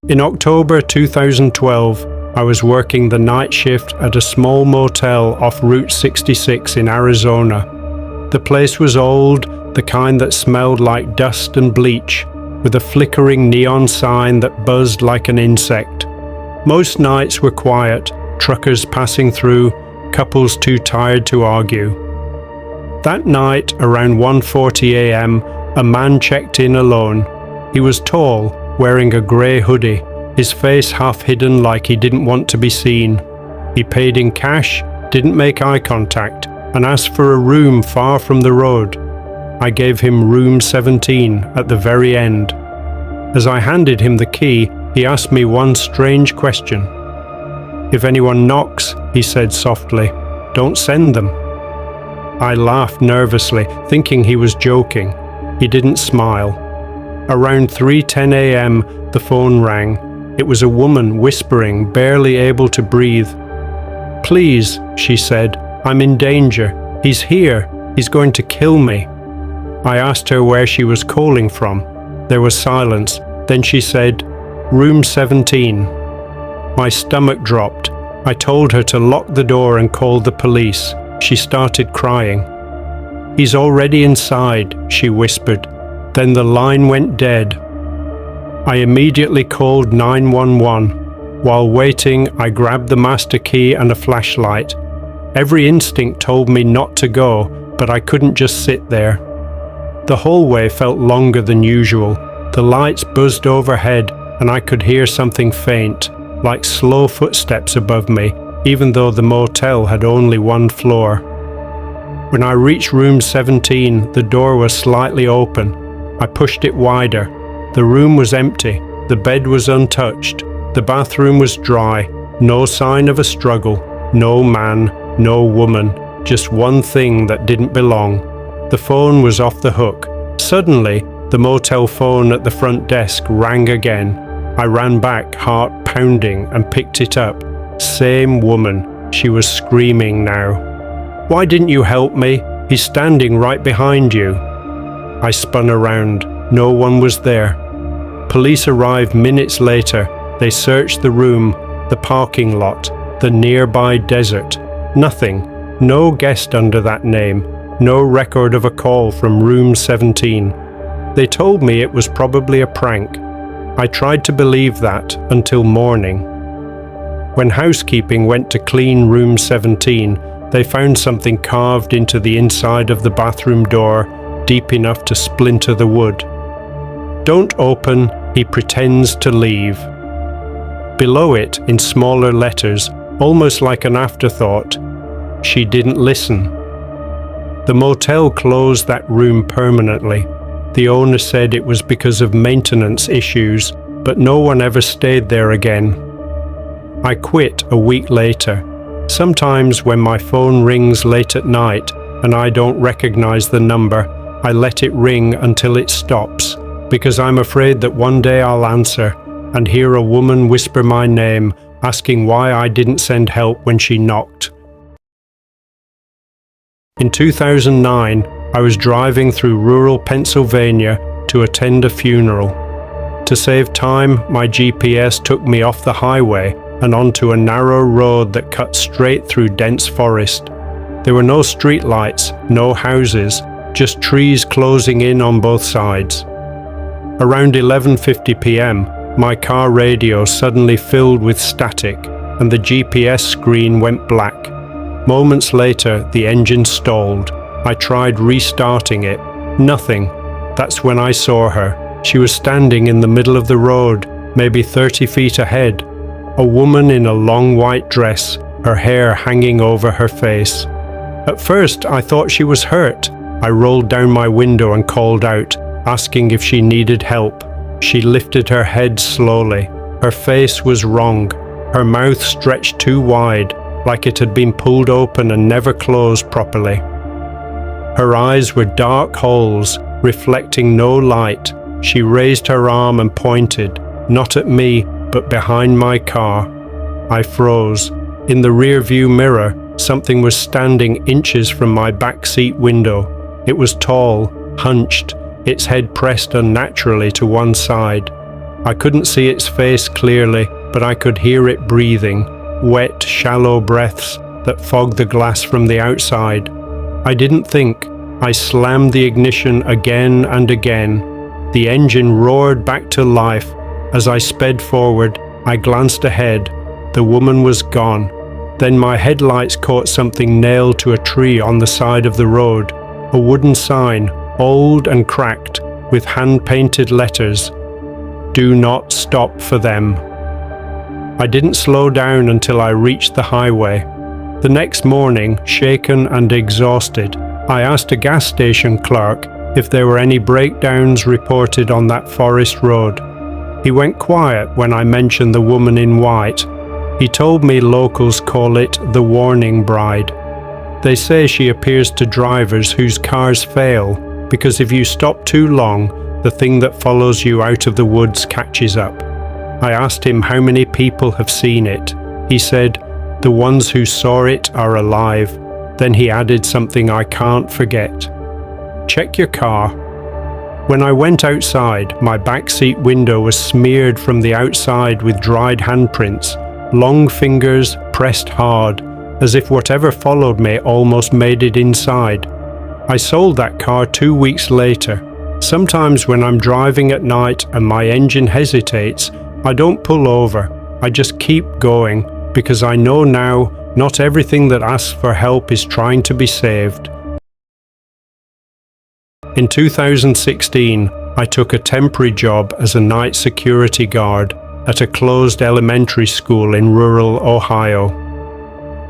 In October 2012, I was working the night shift at a small motel off Route 66 in Arizona. The place was old, the kind that smelled like dust and bleach, with a flickering neon sign that buzzed like an insect. Most nights were quiet, truckers passing through, couples too tired to argue. That night, around 1:40 a.m., a man checked in alone. He was tall, wearing a grey hoodie, his face half hidden like he didn't want to be seen. He paid in cash, didn't make eye contact, and asked for a room far from the road. I gave him room 17 at the very end. As I handed him the key, he asked me one strange question. "If anyone knocks," he said softly, "don't send them." I laughed nervously, thinking he was joking. He didn't smile. Around 3:10 a.m., the phone rang. It was a woman whispering, barely able to breathe. "Please," she said, "I'm in danger. He's here. He's going to kill me." I asked her where she was calling from. There was silence. Then she said, "Room 17. My stomach dropped. I told her to lock the door and call the police. She started crying. "He's already inside," she whispered. Then the line went dead. I immediately called 911. While waiting, I grabbed the master key and a flashlight. Every instinct told me not to go, but I couldn't just sit there. The hallway felt longer than usual. The lights buzzed overhead, and I could hear something faint, like slow footsteps above me, even though the motel had only one floor. When I reached room 17, the door was slightly open. I pushed it wider. The room was empty. The bed was untouched. The bathroom was dry. No sign of a struggle. No man, no woman. Just one thing that didn't belong. The phone was off the hook. Suddenly, the motel phone at the front desk rang again. I ran back, heart pounding, and picked it up. Same woman. She was screaming now. "Why didn't you help me? He's standing right behind you." I spun around. No one was there. Police arrived minutes later. They searched the room, the parking lot, the nearby desert. Nothing. No guest under that name. No record of a call from room 17. They told me it was probably a prank. I tried to believe that until morning. When housekeeping went to clean room 17, they found something carved into the inside of the bathroom door, deep enough to splinter the wood. "Don't open, he pretends to leave." Below it, in smaller letters, almost like an afterthought, "She didn't listen." The motel closed that room permanently. The owner said it was because of maintenance issues, but no one ever stayed there again. I quit a week later. Sometimes when my phone rings late at night and I don't recognize the number, I let it ring until it stops, because I'm afraid that one day I'll answer and hear a woman whisper my name, asking why I didn't send help when she knocked. In 2009, I was driving through rural Pennsylvania to attend a funeral. To save time, my GPS took me off the highway and onto a narrow road that cut straight through dense forest. There were no streetlights, no houses, just trees closing in on both sides. Around 11:50 p.m., my car radio suddenly filled with static and the GPS screen went black. Moments later, the engine stalled. I tried restarting it. Nothing. That's when I saw her. She was standing in the middle of the road, maybe 30 feet ahead. A woman in a long white dress, her hair hanging over her face. At first, I thought she was hurt. I rolled down my window and called out, asking if she needed help. She lifted her head slowly. Her face was wrong. Her mouth stretched too wide, like it had been pulled open and never closed properly. Her eyes were dark holes, reflecting no light. She raised her arm and pointed, not at me, but behind my car. I froze. In the rear-view mirror, something was standing inches from my back seat window. It was tall, hunched, its head pressed unnaturally to one side. I couldn't see its face clearly, but I could hear it breathing, wet, shallow breaths that fogged the glass from the outside. I didn't think. I slammed the ignition again and again. The engine roared back to life. As I sped forward, I glanced ahead. The woman was gone. Then my headlights caught something nailed to a tree on the side of the road. A wooden sign, old and cracked, with hand-painted letters. Do not stop for them. I didn't slow down until I reached the highway. The next morning, shaken and exhausted, I asked a gas station clerk if there were any breakdowns reported on that forest road. He went quiet when I mentioned the woman in white. He told me locals call it the warning bride. They say she appears to drivers whose cars fail because if you stop too long, the thing that follows you out of the woods catches up. I asked him how many people have seen it. He said, the ones who saw it are alive. Then he added something I can't forget. Check your car. When I went outside, my backseat window was smeared from the outside with dried handprints, long fingers pressed hard, as if whatever followed me almost made it inside. I sold that car 2 weeks later. Sometimes when I'm driving at night and my engine hesitates, I don't pull over. I just keep going, because I know now not everything that asks for help is trying to be saved. In 2016, I took a temporary job as a night security guard at a closed elementary school in rural Ohio.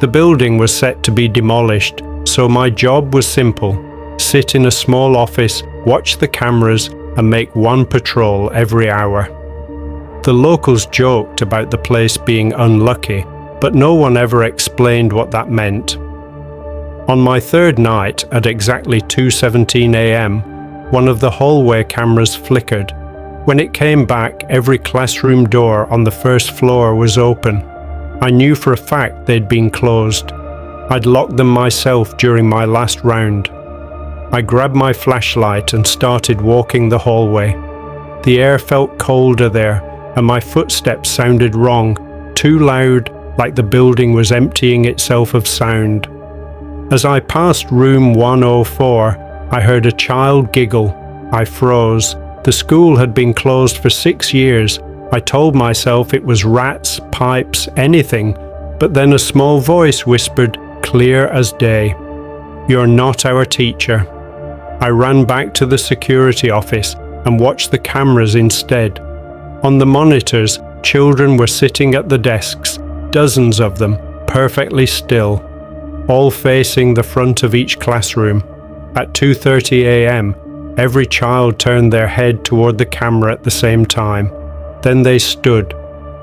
The building was set to be demolished, so my job was simple: sit in a small office, watch the cameras, and make one patrol every hour. The locals joked about the place being unlucky, but no one ever explained what that meant. On my third night, at exactly 2:17 a.m., one of the hallway cameras flickered. When it came back, every classroom door on the first floor was open. I knew for a fact they'd been closed. I'd locked them myself during my last round. I grabbed my flashlight and started walking the hallway. The air felt colder there, and my footsteps sounded wrong, too loud, like the building was emptying itself of sound. As I passed room 104, I heard a child giggle. I froze. The school had been closed for 6 years. I told myself it was rats, pipes, anything, but then a small voice whispered, clear as day, "You're not our teacher." I ran back to the security office and watched the cameras instead. On the monitors, children were sitting at the desks, dozens of them, perfectly still, all facing the front of each classroom. At 2:30 a.m., every child turned their head toward the camera at the same time. Then they stood.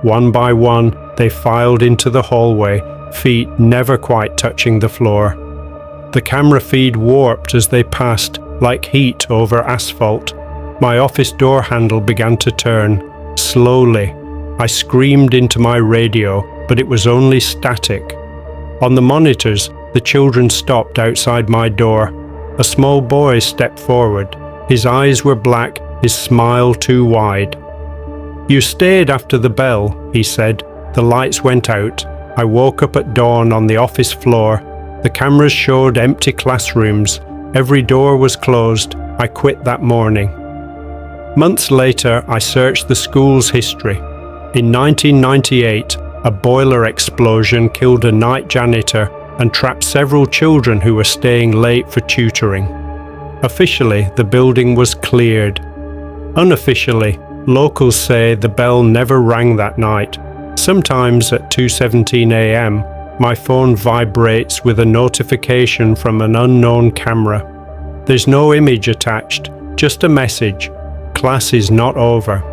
One by one, they filed into the hallway, feet never quite touching the floor. The camera feed warped as they passed, like heat over asphalt. My office door handle began to turn. Slowly. I screamed into my radio, but it was only static. On the monitors, the children stopped outside my door. A small boy stepped forward. His eyes were black, his smile too wide. "You stayed after the bell," he said. The lights went out. I woke up at dawn on the office floor. The cameras showed empty classrooms. Every door was closed. I quit that morning. Months later, I searched the school's history. In 1998, a boiler explosion killed a night janitor and trapped several children who were staying late for tutoring. Officially, the building was cleared. Unofficially, locals say the bell never rang that night. Sometimes at 2:17 a.m., my phone vibrates with a notification from an unknown camera. There's no image attached, just a message. Class is not over.